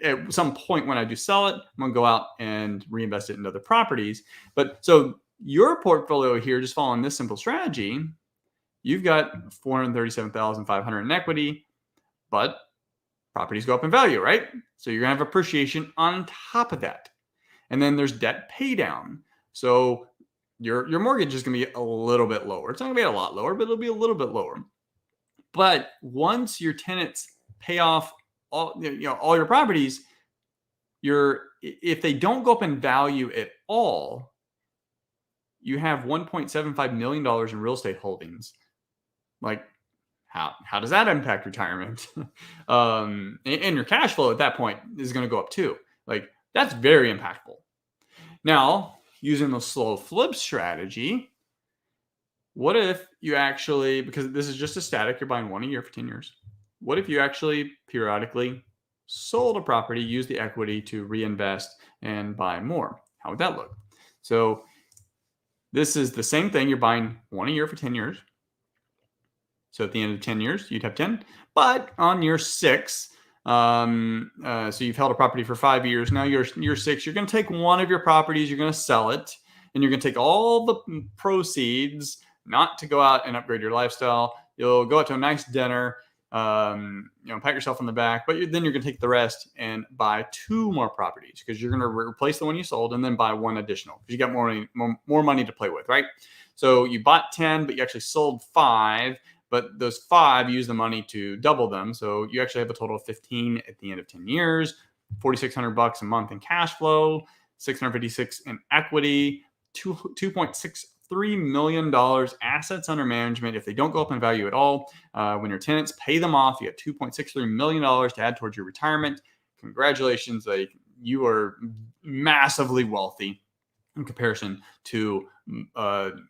at some point when I do sell it, I'm going to go out and reinvest it in other properties. But so your portfolio here, just following this simple strategy, you've got $437,500 in equity, but properties go up in value, right? So you're going to have appreciation on top of that. And then there's debt pay down. So your mortgage is going to be a little bit lower. It's not going to be a lot lower, but it'll be a little bit lower. But once your tenants pay off all your properties, if they don't go up in value at all, you have $1.75 million in real estate holdings. Like, how does that impact retirement? And your cash flow at that point is going to go up too. Like, that's very impactful. Now, using the slow flip strategy, what if you actually, because this is just a static, you're buying one a year for 10 years. What if you actually periodically sold a property, use the equity to reinvest and buy more? How would that look? So this is the same thing. You're buying one a year for 10 years. So at the end of 10 years, you'd have 10. But on year 6, so you've held a property for 5 years. Now year 6, you're going to take one of your properties, you're going to sell it, and you're going to take all the proceeds, not to go out and upgrade your lifestyle. You'll go out to a nice dinner, pat yourself on the back, but then you're going to take the rest and buy 2 more properties because you're going to replace the one you sold and then buy one additional because you got more money to play with, right? So you bought 10, but you actually sold 5. But those 5, use the money to double them. So you actually have a total of 15 at the end of 10 years, $4,600 a month in cash flow, $656 in equity, $2.63 million assets under management. If they don't go up in value at all, when your tenants pay them off, you have $2.63 million to add towards your retirement. Congratulations, you are massively wealthy in comparison to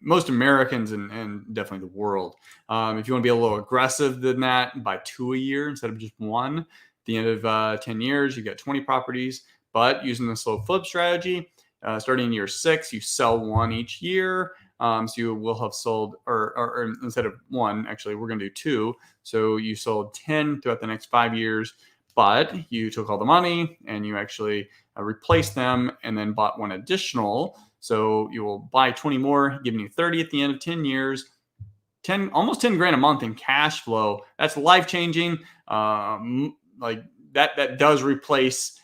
most Americans and definitely the world. If you want to be a little aggressive than that, buy 2 a year instead of just 1. At the end of 10 years, you get 20 properties. But using the slow flip strategy, starting in year 6, you sell 1 each year. So you will have sold, or instead of 1, actually, we're going to do 2. So you sold 10 throughout the next 5 years. But you took all the money and you actually replaced them and then bought 1 additional. So you will buy 20 more, giving you 30 at the end of 10 years. Almost 10 grand a month in cash flow. That's life changing. Like that does replace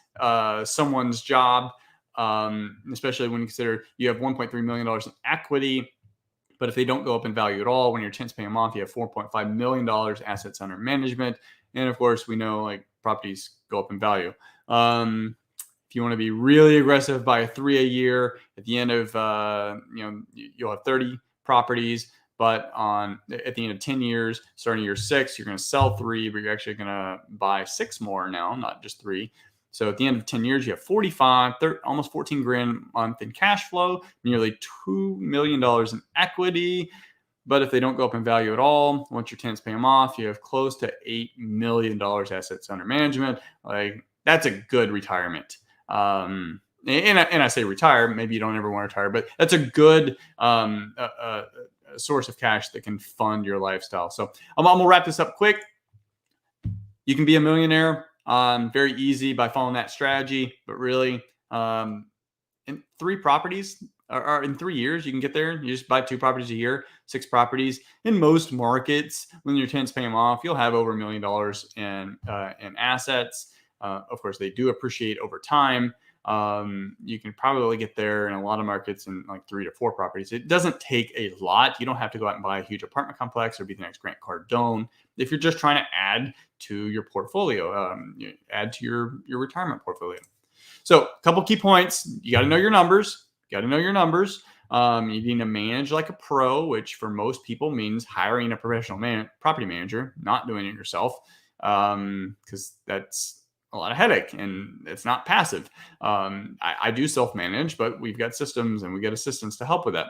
someone's job, especially when you consider you have $1.3 million in equity. But if they don't go up in value at all, when your tenants pay them off, you have $4.5 million assets under management. And of course, we know like properties go up in value. If you want to be really aggressive, buy 3 a year. At the end of, you'll have 30 properties. But at the end of 10 years, starting year 6, you're going to sell 3, but you're actually going to buy 6 more now, not just 3. So at the end of 10 years, you have 45, almost 14 grand a month in cash flow, nearly $2 million in equity. But if they don't go up in value at all, once your tenants pay them off, you have close to $8 million assets under management. Like, that's a good retirement. And I say retire, maybe you don't ever want to retire, but that's a good source of cash that can fund your lifestyle. So I'm going to wrap this up quick. You can be a millionaire very easy by following that strategy, but really in 3 properties or in 3 years, you can get there. You just buy 2 properties a year, 6 properties. In most markets, when your tenants pay them off, you'll have over $1 million in assets. Of course, they do appreciate over time. You can probably get there in a lot of markets in like 3 to 4 properties. It doesn't take a lot. You don't have to go out and buy a huge apartment complex or be the next Grant Cardone. If you're just trying to add to your portfolio, add to your retirement portfolio. So a couple key points. You got to know your numbers. You need to manage like a pro, which for most people means hiring a professional property manager, not doing it yourself, because that's a lot of headache and it's not passive. I do self-manage, but we've got systems and we get assistants to help with that.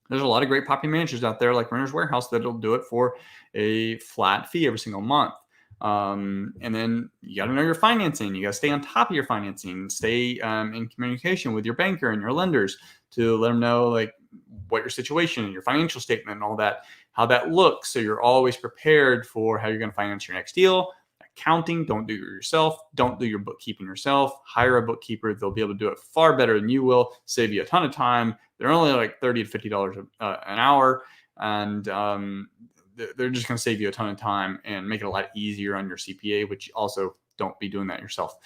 There's a lot of great property managers out there like Renters Warehouse that'll do it for a flat fee every single month. And then you got to know your financing. You got to stay on top of your financing, stay in communication with your banker and your lenders to let them know like what your situation and your financial statement and all that, how that looks. So you're always prepared for how you're going to finance your next deal. Accounting, don't do it yourself. Don't do your bookkeeping yourself. Hire a bookkeeper. They'll be able to do it far better than you will, save you a ton of time. They're only like $30 to $50 an hour. And they're just going to save you a ton of time and make it a lot easier on your CPA, which also don't be doing that yourself.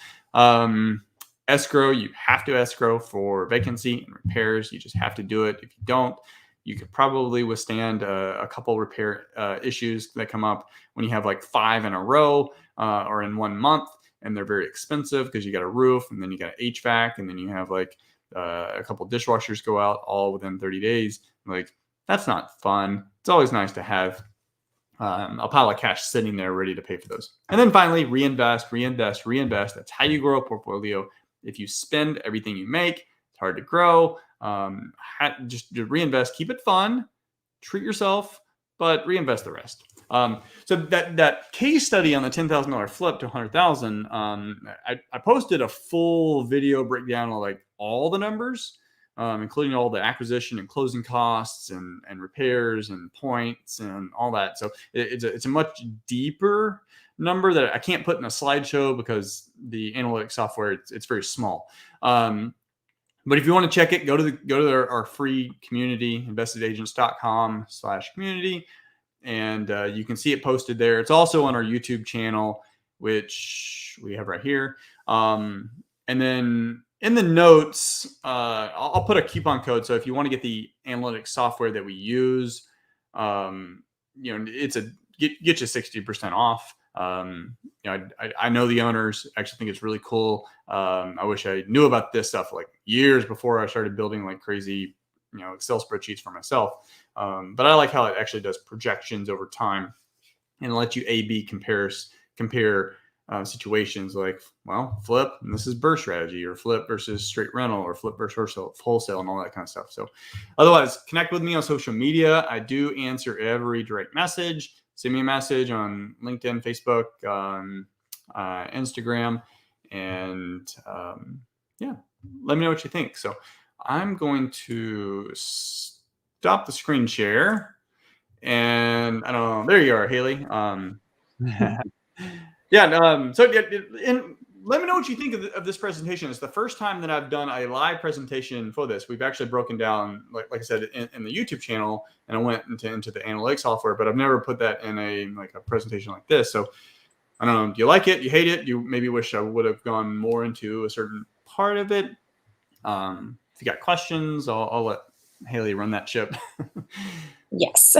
Escrow, you have to escrow for vacancy and repairs. You just have to do it. If you don't, you could probably withstand a couple repair issues that come up when you have like 5 in a row or in 1 month, and they're very expensive because you got a roof and then you got HVAC and then you have like a couple dishwashers go out all within 30 days. Like, that's not fun. It's always nice to have a pile of cash sitting there ready to pay for those. And then finally, reinvest, reinvest, reinvest. That's how you grow a portfolio. If you spend everything you make, it's hard to grow. Just reinvest, keep it fun, treat yourself, but reinvest the rest. So that case study on the $10,000 flip to 100,000, I posted a full video breakdown of like all the numbers, including all the acquisition and closing costs and repairs and points and all that. So it's a much deeper number that I can't put in a slideshow because the analytics software, it's very small. But if you want to check it, go to our free community, investedagents.com/community. And you can see it posted there. It's also on our YouTube channel, which we have right here. And then in the notes, I'll put a coupon code. So if you want to get the analytics software that we use, it's get you 60% off. I know the owners actually think it's really cool. I wish I knew about this stuff like years before I started building like crazy, Excel spreadsheets for myself. But I like how it actually does projections over time and lets you A/B compare situations like, well, flip, and this is burst strategy, or flip versus straight rental, or flip versus wholesale, and all that kind of stuff. So otherwise, connect with me on social media. I do answer every direct message. Send me a message on LinkedIn, Facebook, Instagram, and let me know what you think. So I'm going to stop the screen share, and I don't know. There you are, Haley. And let me know what you think of this presentation. It's the first time that I've done a live presentation for this. We've actually broken down, like I said, in the YouTube channel, and I went into the analytics software, but I've never put that in a presentation like this. So I don't know. Do you like it? Do you hate it? Do you maybe wish I would have gone more into a certain part of it? If you got questions, I'll let Haley run that ship. Yes.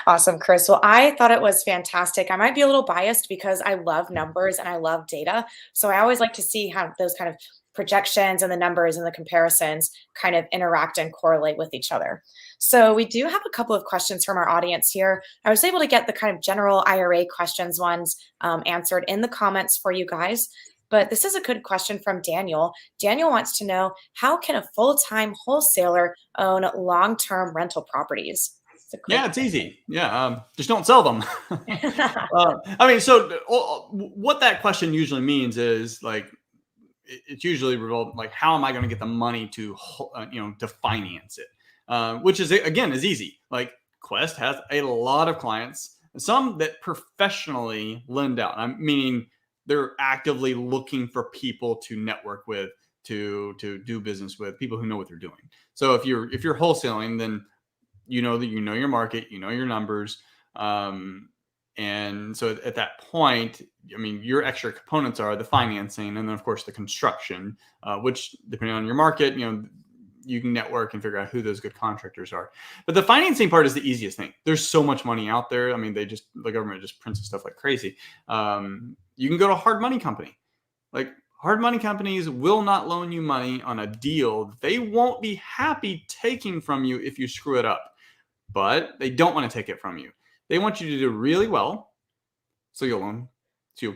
Awesome, Chris. Well, I thought it was fantastic. I might be a little biased because I love numbers and I love data. So I always like to see how those kind of projections and the numbers and the comparisons kind of interact and correlate with each other. So we do have a couple of questions from our audience here. I was able to get the kind of general IRA questions ones answered in the comments for you guys. But this is a good question from Daniel. Daniel wants to know, how can a full-time wholesaler own long-term rental properties? Yeah, it's easy. Yeah, just don't sell them. So what that question usually means is like, it's usually like, how am I going to get the money to to finance it? Which is, again, is easy. Like, Quest has a lot of clients, some that professionally lend out. I'm meaning they're actively looking for people to network with, to do business with, people who know what they're doing. So if you're wholesaling, then you know your market, you know your numbers. And so at that point, your extra components are the financing, and then of course the construction, which depending on your market, you can network and figure out who those good contractors are. But the financing part is the easiest thing. There's so much money out there. The government just prints stuff like crazy. You can go to a hard money company. Like, hard money companies will not loan you money on a deal they won't be happy taking from you if you screw it up. But they don't want to take it from you. They want you to do really well, so you'll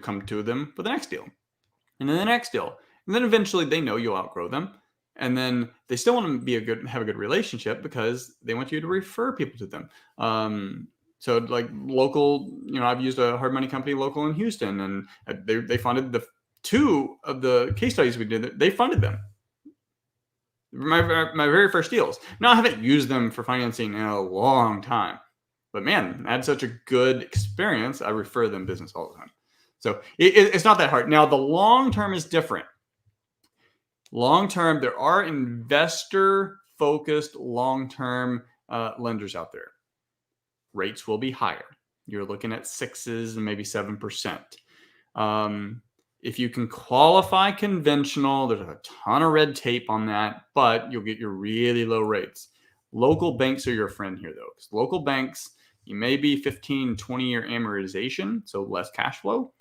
come to them for the next deal, and then the next deal, and then eventually they know you'll outgrow them, and then they still want to have a good relationship because they want you to refer people to them. So like local, I've used a hard money company local in Houston, and they funded the two of the case studies we did. They funded them. My very first deals. Now, I haven't used them for financing in a long time, but man, I had such a good experience. I refer them business all the time. So it's not that hard. Now, the long term is different. Long term, there are investor focused long term lenders out there. Rates will be higher. You're looking at 6s and maybe 7%. If you can qualify conventional, there's a ton of red tape on that, but you'll get your really low rates. Local banks are your friend here, though, because local banks, you may be 15, 20-year amortization, so less cash flow,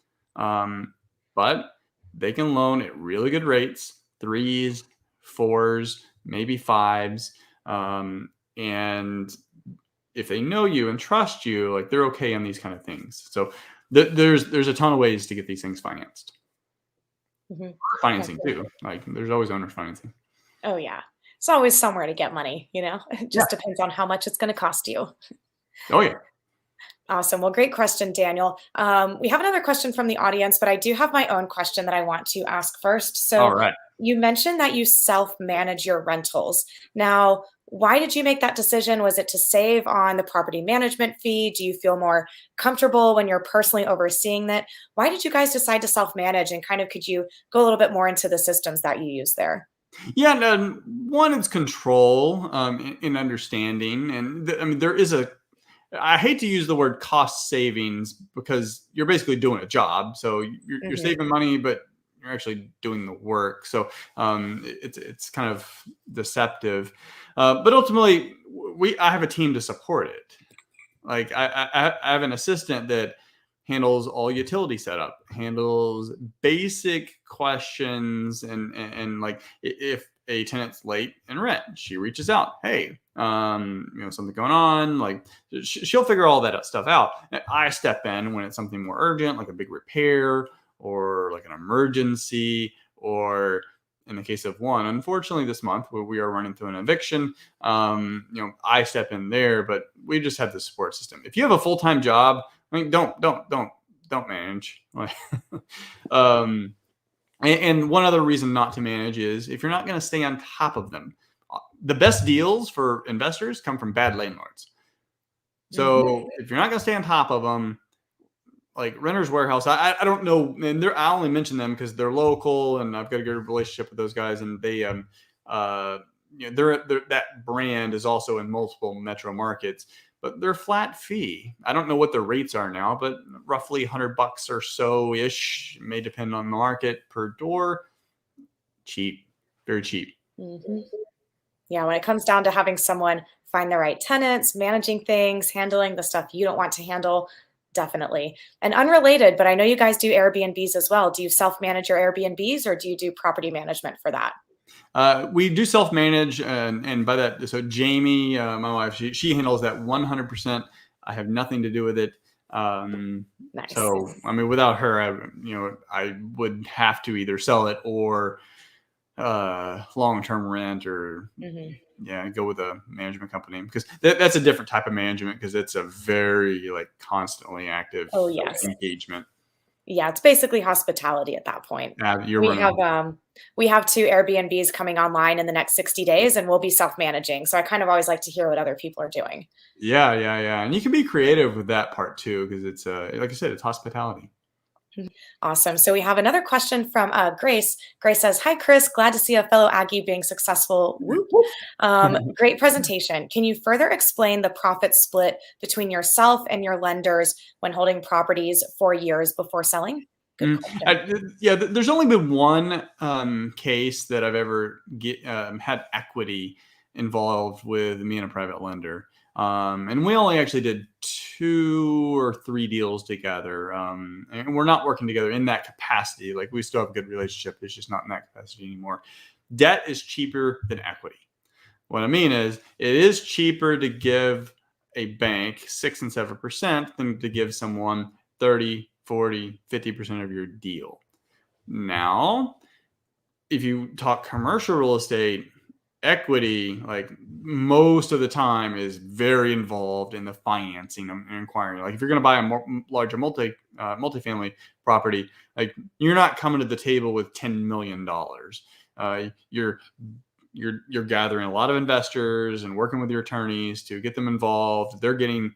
but they can loan at really good rates, 3s, fours, maybe fives. And if they know you and trust you, like they're okay on these kind of things. So there's a ton of ways to get these things financed. Mhm. Financing Okay. too. Like there's always owner financing. Oh, yeah. It's always somewhere to get money, you know? It Yeah. just depends on how much it's gonna cost you. Oh yeah. Awesome. Well, great question, Daniel. We have another question from the audience, but I do have my own question that I want to ask first. All So, right. you mentioned that you self-manage your rentals. Now, why did you make that decision? Was it to save on the property management fee? Do you feel more comfortable when you're personally overseeing that? Why did you guys decide to self-manage? And kind of could you go a little bit more into the systems that you use there? Yeah, no, one is control in understanding, and I mean there is a. I hate to use the word cost savings because you're basically doing a job, so you're Hmm. saving money, but you're actually doing the work. So it's kind of deceptive, but ultimately I have a team to support it. Like I have an assistant that handles all utility setup, handles basic questions, and like if a tenant's late in rent, she reaches out. Hey, something going on. Like she'll figure all that stuff out. I step in when it's something more urgent, like a big repair or like an emergency, or in the case of one, unfortunately, this month where we are running through an eviction, I step in there, but we just have the support system. If you have a full time job, I mean, don't manage. um, and one other reason not to manage is if you're not going to stay on top of them. The best deals for investors come from bad landlords. Hmm. So if you're not going to stay on top of them, like Renter's Warehouse, I don't know, and I only mention them because they're local, and I've got a good relationship with those guys, and they uh they're that brand is also in multiple metro markets, but they're flat fee. I don't know what their rates are now, but roughly $100 or so ish, may depend on the market per door. Cheap, very cheap. Hmm. Yeah, when it comes down to having someone find the right tenants, managing things, handling the stuff you don't want to handle, definitely. And unrelated, but I know you guys do Airbnbs as well. Do you self-manage your Airbnbs or do you do property management for that? We do self manage, and by that, so Jamie, my wife, she handles that 100%. I have nothing to do with it. Um, Nice. so I mean, without her, I would have to either sell it or long term rent, or Hmm. yeah, go with a management company, because that's a different type of management, because it's a very like constantly active Oh, yes. engagement. Yeah, it's basically hospitality at that point. You're We running. have we have 2 Airbnbs coming online in the next 60 days and we'll be self-managing. So I kind of always like to hear what other people are doing. Yeah, and you can be creative with that part too, because it's like I said, it's hospitality. Mhm. Awesome. So we have another question from Grace. Grace says, "Hi, Chris. Glad to see a fellow Aggie being successful. Whoop. Great presentation. Can you further explain the profit split between yourself and your lenders when holding properties for years before selling?" Good question. Yeah, there's only been one case that I've ever had equity involved with me and a private lender, and we only actually did 2 or 3 deals together, and we're not working together in that capacity. Like we still have a good relationship; it's just not in that capacity anymore. Debt is cheaper than equity. What I mean is, it is cheaper to give a bank 6 and 7% than to give someone 30, 40, 50% of your deal. Now, if you talk commercial real estate, equity, like most of the time, is very involved in the financing and inquiring. Like if you're going to buy a larger multifamily property, like you're not coming to the table with $10 million. You're gathering a lot of investors and working with your attorneys to get them involved. They're getting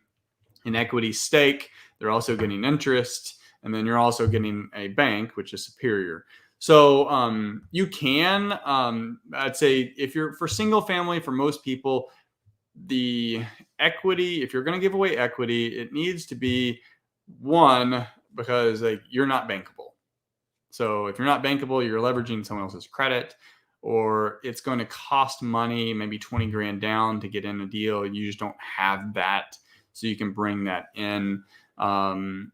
an equity stake. They're also getting interest, and then you're also getting a bank, which is superior. So you can, I'd say, if you're for single family, for most people, the equity, if you're going to give away equity, it needs to be one, because like you're not bankable. So if you're not bankable, you're leveraging someone else's credit, or it's going to cost money, maybe 20 grand down to get in a deal. You just don't have that, so you can bring that in. Um,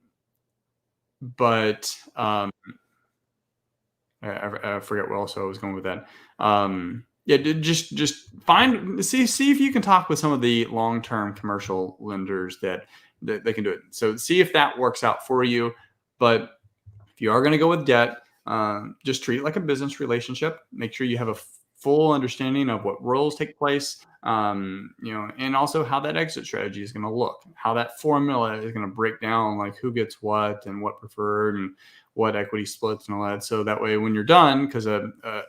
but I forget where else I was going with that. Yeah, just find see if you can talk with some of the long-term commercial lenders that they can do it. So see if that works out for you. But if you are going to go with debt, just treat it like a business relationship. Make sure you have a full understanding of what roles take place, and also how that exit strategy is going to look, how that formula is going to break down, like who gets what and what preferred and what equity splits and all that. So that way, when you're done, because a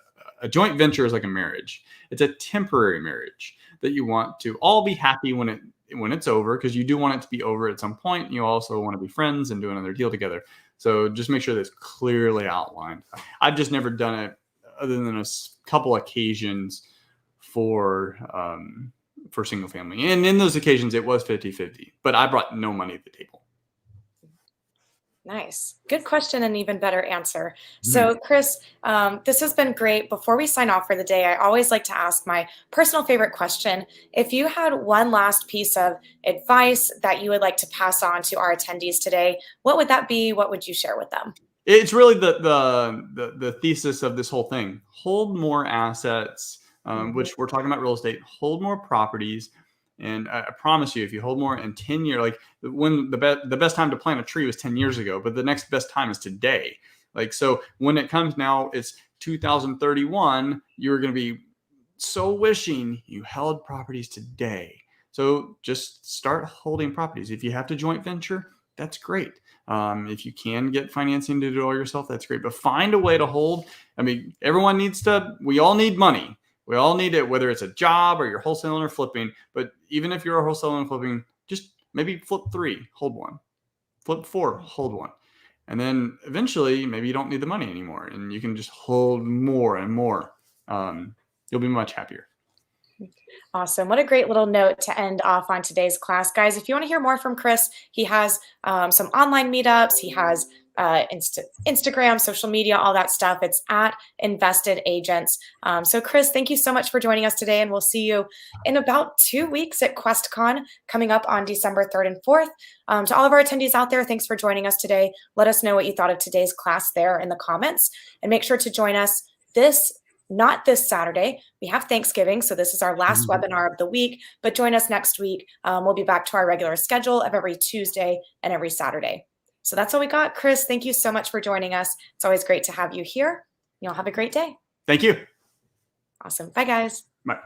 joint venture is like a marriage. It's a temporary marriage that you want to all be happy when it's over, because you do want it to be over at some point. You also want to be friends and do another deal together. So just make sure that's clearly outlined. I've just never done it other than a couple occasions for single family. And in those occasions, it was 50-50, but I brought no money to the table. Nice. Good question and even better answer. Mhm. So, Chris, this has been great. Before we sign off for the day, I always like to ask my personal favorite question. If you had one last piece of advice that you would like to pass on to our attendees today, what would that be? What would you share with them? It's really the thesis of this whole thing. Hold more assets, Mhm. which we're talking about real estate. Hold more properties, and I promise you, if you hold more in 10 years, like when the best time to plant a tree was 10 years ago, but the next best time is today. Like, so when it comes now, it's 2031. You're going to be so wishing you held properties today. So just start holding properties. If you have to joint venture, that's great. If you can get financing to do it all yourself, that's great. But find a way to hold. I mean, we all need money. We all need it, whether it's a job or you're wholesaling or flipping. But even if you're a wholesaler and flipping, just maybe flip 3, hold 1. Flip 4, hold 1. And then eventually, maybe you don't need the money anymore and you can just hold more and more. You'll be much happier. Awesome. What a great little note to end off on today's class. Guys, if you want to hear more from Chris, he has some online meetups. He has Instagram, social media, all that stuff. It's at Invested Agents. So, Chris, thank you so much for joining us today. And we'll see you in about 2 weeks at QuestCon coming up on December 3rd and 4th. To all of our attendees out there, thanks for joining us today. Let us know what you thought of today's class there in the comments. And make sure to join us not this Saturday. We have Thanksgiving, so this is our last webinar of the week, but join us next week. We'll be back to our regular schedule of every Tuesday and every Saturday. So that's all we got. Chris, thank you so much for joining us. It's always great to have you here. You'll have a great day. Thank you. Awesome. Bye, guys. Bye.